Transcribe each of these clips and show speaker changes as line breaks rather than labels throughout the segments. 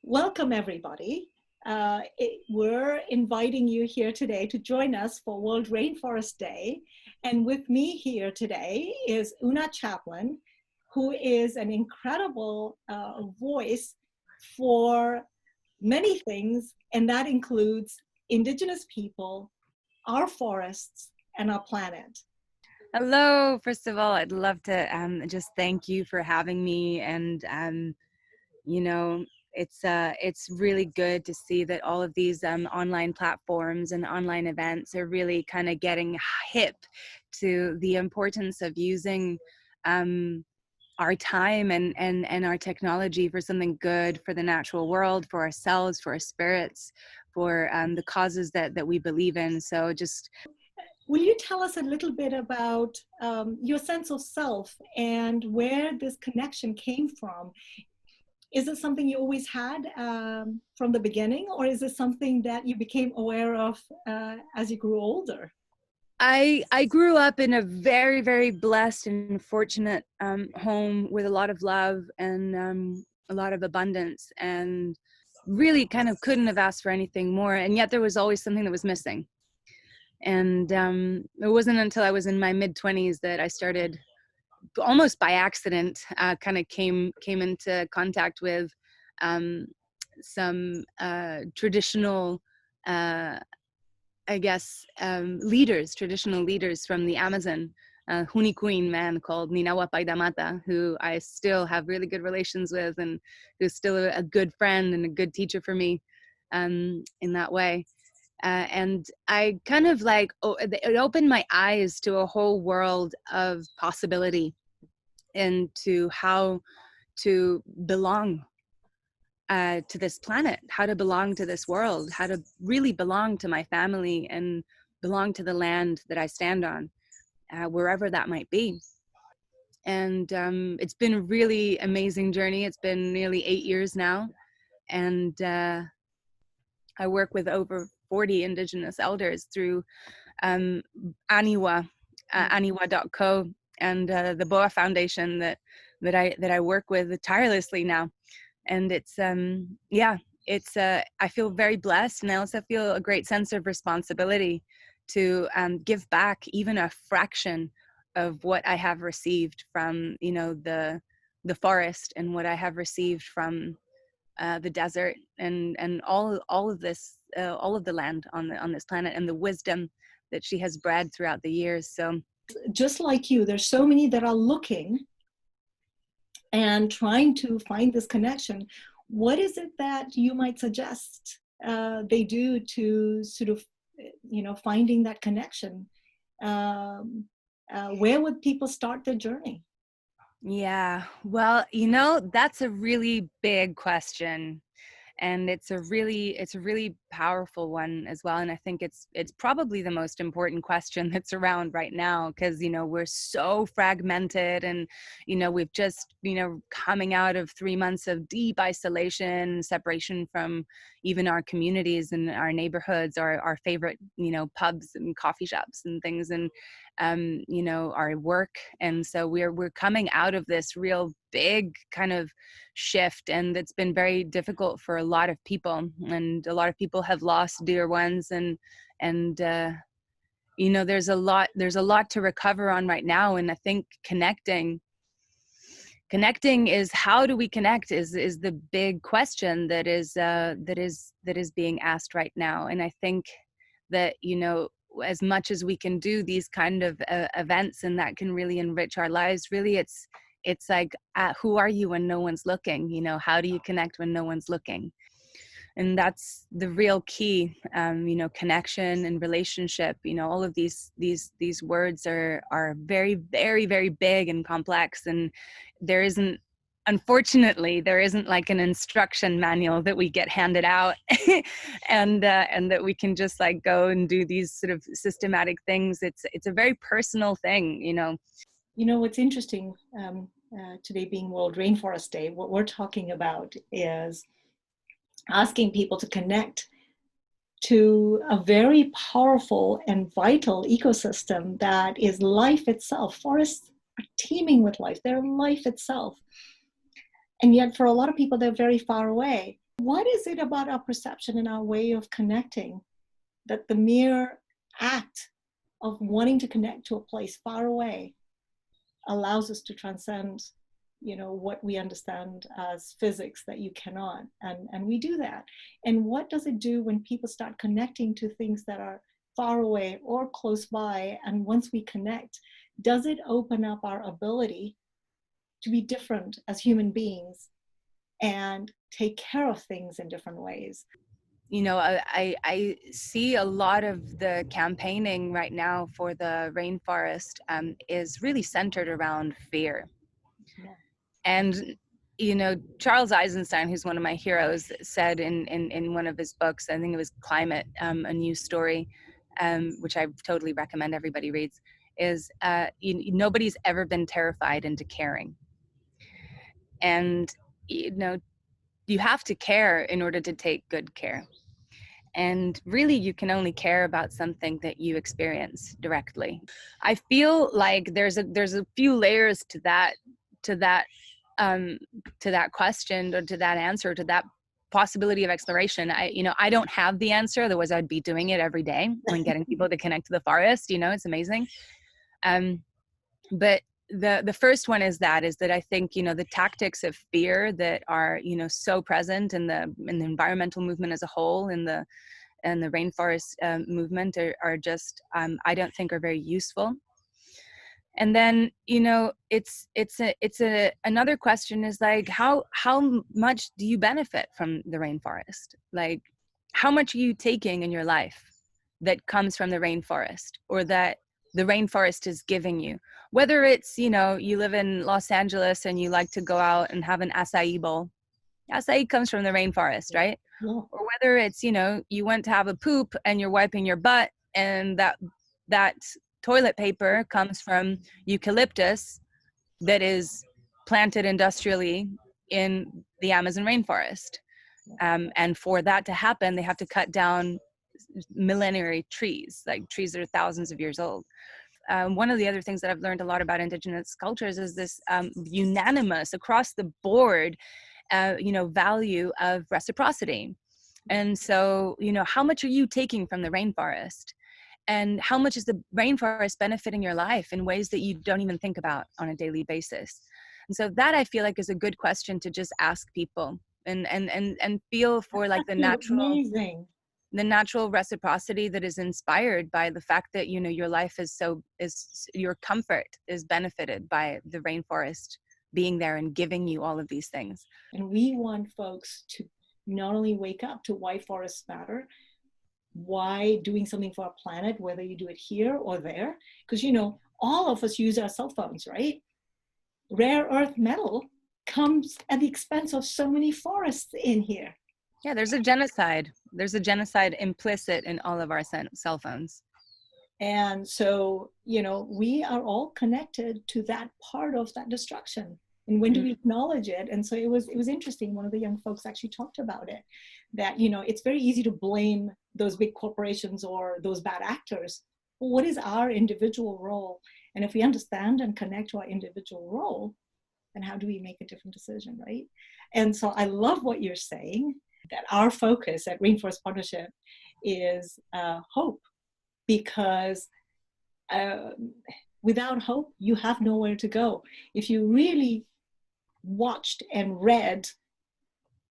Welcome, everybody. We're inviting you here today to join us for World Rainforest Day. And with me here today is Oona Chaplin, who is an incredible voice for many things, and that includes indigenous people, our forests, and our planet.
Hello. First of all, I'd love to just thank you for having me. And you know, it's really good to see that all of these online platforms and online events are really kind of getting hip to the importance of using our time and our technology for something good for the natural world, for ourselves, for our spirits, for the causes that we believe in. So just
will you tell us a little bit about your sense of self and where this connection came from? Is it something you always had from the beginning, or is it something that you became aware of as you grew older?
I grew up in a very, very blessed and fortunate home with a lot of love and a lot of abundance, and really kind of couldn't have asked for anything more. And yet there was always something that was missing. And it wasn't until I was in my mid-20s that I started, almost by accident, kind of came into contact with some traditional traditional leaders from the Amazon, Huni Queen man called Ninawa Paidamata, who I still have really good relations with, and who's still a good friend and a good teacher for me in that way. And I kind of it opened my eyes to a whole world of possibility and to how to belong to this planet, how to belong to this world, how to really belong to my family and belong to the land that I stand on, wherever that might be. And it's been a really amazing journey. It's been nearly 8 years now. And I work with over 40 indigenous elders through Aniwa, aniwa.co, and the Boa Foundation that I work with tirelessly now. And it's I feel very blessed, and I also feel a great sense of responsibility to give back even a fraction of what I have received from the forest, and what I have received from the desert, and all of this, all of the land on this planet, and the wisdom that she has bred throughout the years. So
just like you, there's so many that are looking and trying to find this connection. What is it that you might suggest they do to sort of, finding that connection? Where would people start their journey?
Yeah, well, that's a really big question. And it's a really powerful one as well. And I think it's probably the most important question that's around right now, because we're so fragmented, and we've just coming out of 3 months of deep isolation, separation from even our communities and our neighborhoods, our favorite pubs and coffee shops and things, and our work. And so we're coming out of this real big kind of shift, and it's been very difficult for a lot of people, and a lot of people have lost dear ones, and there's a lot to recover on right now. And I think connecting is, how do we connect is the big question that is being asked right now. And I think that as much as we can do these kind of events, and that can really enrich our lives, really it's like, who are you when no one's looking? How do you connect when no one's looking? And that's the real key. Connection and relationship, all of these words are very, very, very big and complex, and unfortunately there isn't like an instruction manual that we get handed out and that we can just like go and do these sort of systematic things. It's a very personal thing.
What's interesting, today being World Rainforest Day, what we're talking about is asking people to connect to a very powerful and vital ecosystem that is life itself. Forests are teeming with life. They're life itself. And yet for a lot of people, they're very far away. What is it about our perception and our way of connecting that the mere act of wanting to connect to a place far away allows us to transcend, what we understand as physics that you cannot, and we do that. And what does it do when people start connecting to things that are far away or close by? And once we connect, does it open up our ability to be different as human beings and take care of things in different ways?
I see a lot of the campaigning right now for the rainforest is really centered around fear.
Yeah.
And, Charles Eisenstein, who's one of my heroes, said in one of his books, I think it was Climate, A New Story, which I totally recommend everybody reads, is nobody's ever been terrified into caring. And, you have to care in order to take good care. And really, you can only care about something that you experience directly. I feel like there's a few layers to that question, or to that answer, to that possibility of exploration. I don't have the answer, otherwise I'd be doing it every day and getting people to connect to the forest. It's amazing. But the first one is that I think the tactics of fear that are so present in the environmental movement as a whole, in the rainforest movement, are just I don't think are very useful. And then it's another question is like, how much do you benefit from the rainforest? Like, how much are you taking in your life that comes from the rainforest, or that the rainforest is giving you? Whether it's you live in Los Angeles and you like to go out and have an acai bowl. Acai comes from the rainforest, right?
Yeah.
Or whether it's you went to have a poop and you're wiping your butt, and that toilet paper comes from eucalyptus that is planted industrially in the Amazon rainforest. And for that to happen, they have to cut down millenary trees, like trees that are thousands of years old. One of the other things that I've learned a lot about indigenous cultures is this unanimous, across the board, value of reciprocity. And so, how much are you taking from the rainforest? And how much is the rainforest benefiting your life in ways that you don't even think about on a daily basis? And so that, I feel like, is a good question to just ask people, and feel for like the natural reciprocity that is inspired by the fact that your life is your comfort is benefited by the rainforest being there and giving you all of these things.
And we want folks to not only wake up to why forests matter, why doing something for our planet, whether you do it here or there, because all of us use our cell phones, right? Rare earth metal comes at the expense of so many forests in here.
Yeah, there's a genocide implicit in all of our cell phones.
And so, we are all connected to that part of that destruction. And when do we acknowledge it? And so it was interesting. One of the young folks actually talked about it, that, it's very easy to blame those big corporations or those bad actors. Well, what is our individual role? And if we understand and connect to our individual role, then how do we make a different decision, right? And so I love what you're saying, that our focus at Rainforest Partnership is hope, because without hope, you have nowhere to go. If you really watched and read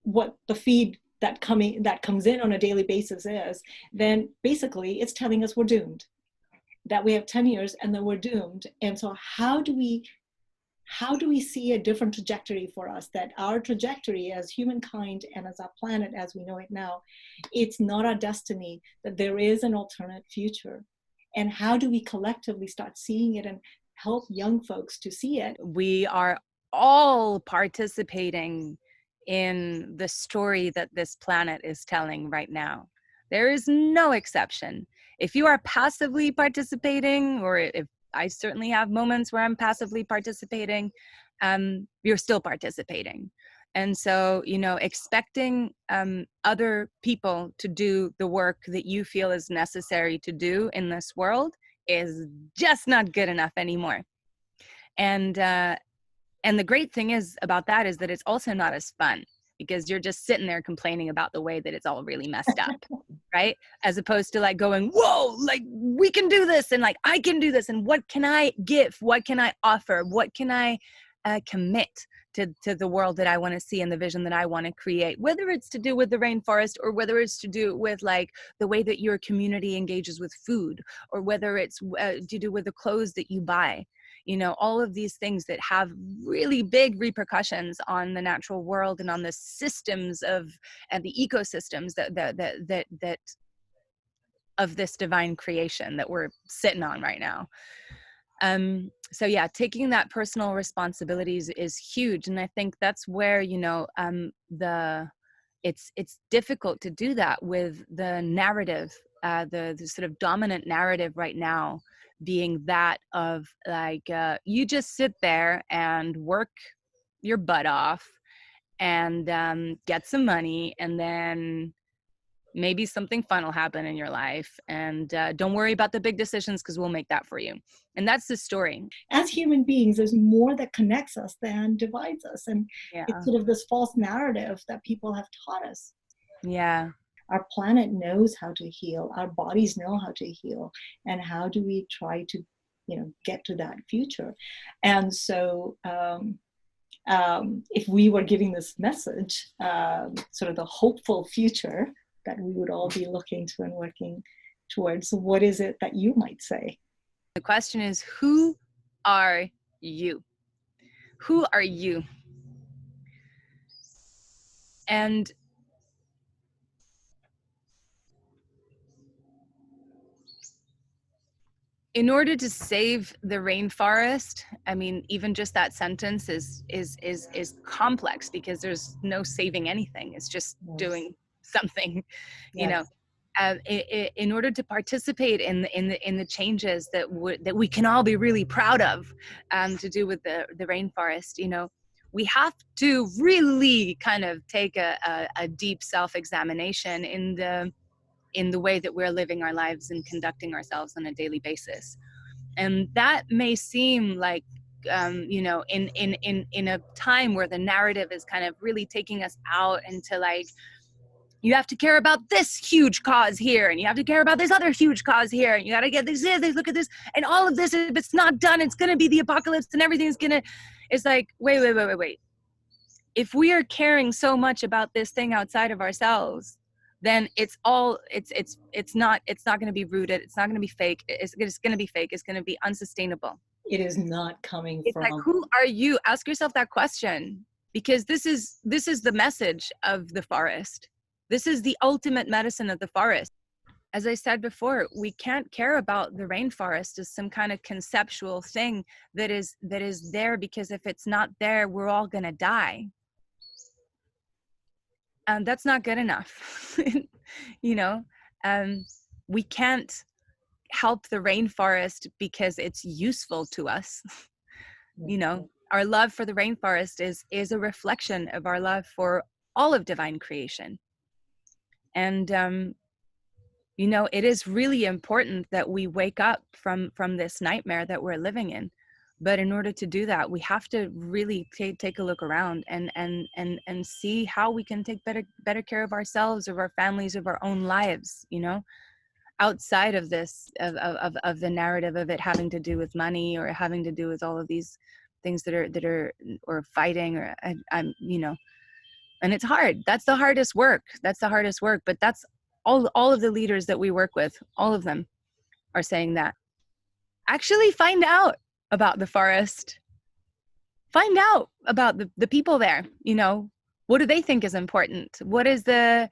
what the feed that comes in on a daily basis is, then basically it's telling us we're doomed, that we have 10 years and then we're doomed. And so how do we see a different trajectory for us, that our trajectory as humankind and as our planet as we know it now, it's not our destiny, that there is an alternate future? And how do we collectively start seeing it and help young folks to see it?
We are all participating in the story that this planet is telling right now. There is no exception. If you are passively participating, or if I certainly have moments where I'm passively participating, you're still participating. And so, expecting other people to do the work that you feel is necessary to do in this world is just not good enough anymore. And the great thing is about that is that it's also not as fun. because you're just sitting there complaining about the way that it's all really messed up, right? As opposed to like going, whoa, like we can do this, and like I can do this, and what can I give? What can I offer? What can I commit to the world that I want to see and the vision that I want to create, whether it's to do with the rainforest or whether it's to do with like the way that your community engages with food, or whether it's to do with the clothes that you buy. You know, all of these things that have really big repercussions on the natural world and on the systems of and the ecosystems that of this divine creation that we're sitting on right now. So yeah, taking that personal responsibilities is huge, and I think that's where, you know, it's difficult to do that with the narrative, the sort of dominant narrative right now being that of like you just sit there and work your butt off and get some money, and then maybe something fun will happen in your life, and don't worry about the big decisions because we'll make that for you. And that's the story.
As human beings, there's more that connects us than divides us, and
Yeah.
it's sort of this false narrative that people have taught us.
Yeah.
Our planet knows how to heal, our bodies know how to heal, and how do we try to, you know, get to that future? And so if we were giving this message, sort of the hopeful future that we would all be looking to and working towards, what is it that you might say?
The question is, who are you? Who are you? And in order to save the rainforest, I mean, even just that sentence is complex, because there's no saving anything. It's just doing something, you know. In order to participate in the changes that we can all be really proud of, to do with the rainforest, you know, we have to really kind of take a deep self-examination in the way that we're living our lives and conducting ourselves on a daily basis. And that may seem like, you know, in a time where the narrative is kind of really taking us out into like, you have to care about this huge cause here, and you have to care about this other huge cause here, and you got to get this, look at this, and all of this, if it's not done, it's going to be the apocalypse and everything's going to, it's like, wait. If we are caring so much about this thing outside of ourselves, then it's all, it's not going to be rooted. It's not going to be fake. It's going to be fake. It's going to be unsustainable.
It is not coming
It's
from.
like, who are you? Ask yourself that question, because this is the message of the forest. This is the ultimate medicine of the forest. As I said before, we can't care about the rainforest as some kind of conceptual thing that is there, because if it's not there, we're all going to die. And that's not good enough. You know, we can't help the rainforest because it's useful to us. You know, our love for the rainforest is a reflection of our love for all of divine creation. And you know, it is really important that we wake up from this nightmare that we're living in. But in order to do that, we have to really take a look around and see how we can take better care of ourselves, of our families, of our own lives, you know, outside of this, of the narrative of it having to do with money, or having to do with all of these things that are or fighting, or you know. And it's hard. That's the hardest work. But that's all of the leaders that we work with, all of them are saying that. Actually find out about the forest. Find out about the people there, you know. What do they think is important? What are the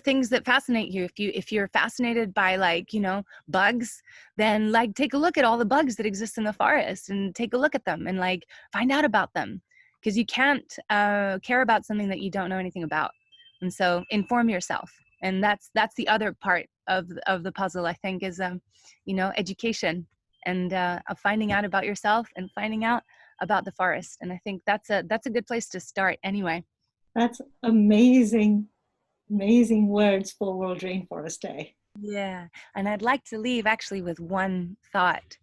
things that fascinate you? If you're fascinated by, like, you know, bugs, then like take a look at all the bugs that exist in the forest, and take a look at them and like find out about them, because you can't care about something that you don't know anything about. And so inform yourself. And that's the other part of the puzzle, I think, is you know, education, and of finding out about yourself and finding out about the forest. And I think that's a good place to start anyway.
That's amazing words for World Rainforest Day.
Yeah, and I'd like to leave actually with one thought.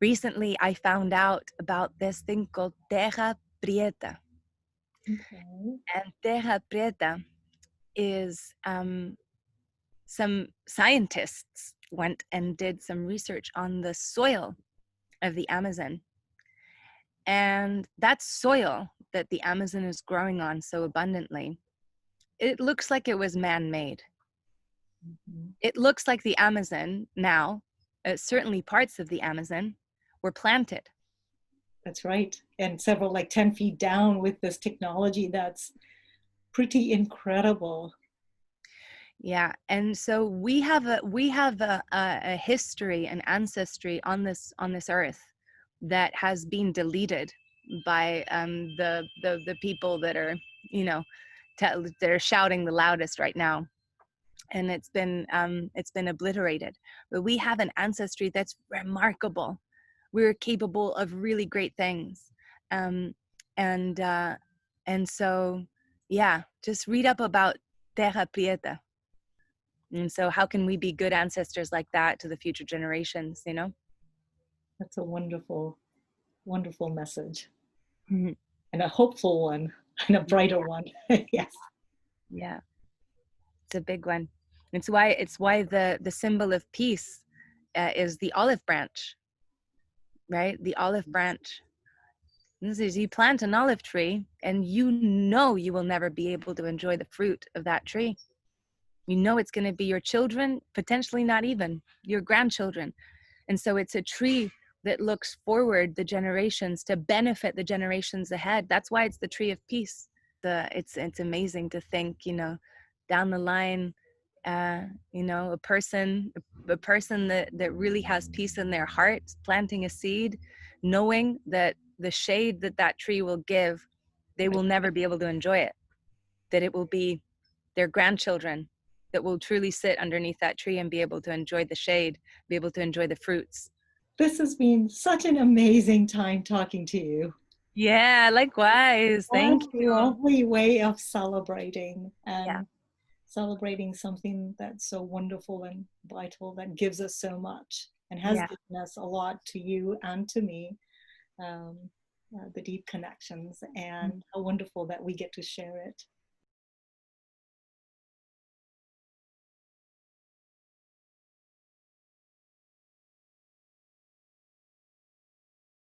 Recently I found out about this thing called terra prieta.
Okay.
And terra preta is some scientists went and did some research on the soil of the Amazon. And that soil that the Amazon is growing on so abundantly, it looks like it was man-made.
Mhm.
It looks like the Amazon now, certainly parts of the Amazon, were planted.
That's right. And several, like 10 feet down with this technology that's pretty incredible.
Yeah, and so we have a history, an ancestry on this earth that has been deleted by the people that are, you know, that are shouting the loudest right now, and it's been obliterated. But we have an ancestry that's remarkable. We're capable of really great things, um, and uh, and so yeah, just read up about Terra Prieta. And so how can we be good ancestors like that to the future generations, you know?
That's a wonderful, wonderful message,
Mhm.
and a hopeful one and a brighter one. Yes.
Yeah, it's a big one. It's why the symbol of peace is the olive branch, right? The olive branch. This is, you plant an olive tree and you know you will never be able to enjoy the fruit of that tree. You know it's going to be your children, potentially not even your grandchildren. And so it's a tree that looks forward the generations to benefit the generations ahead. That's why it's the tree of peace. It's amazing to think, you know, down the line, uh, you know, a person that really has peace in their heart, planting a seed, knowing that the shade that that tree will give, they will never be able to enjoy it. That it will be their grandchildren that will truly sit underneath that tree and be able to enjoy the shade, be able to enjoy the fruits.
This has been such an amazing time talking to you.
Yeah, likewise.
What
Thank
a
you.
lovely way of celebrating
Yeah,
and celebrating something that's so wonderful and vital that gives us so much and has
yeah,
given us a lot to you and to me. Um, the deep connections and how wonderful that we get to share it.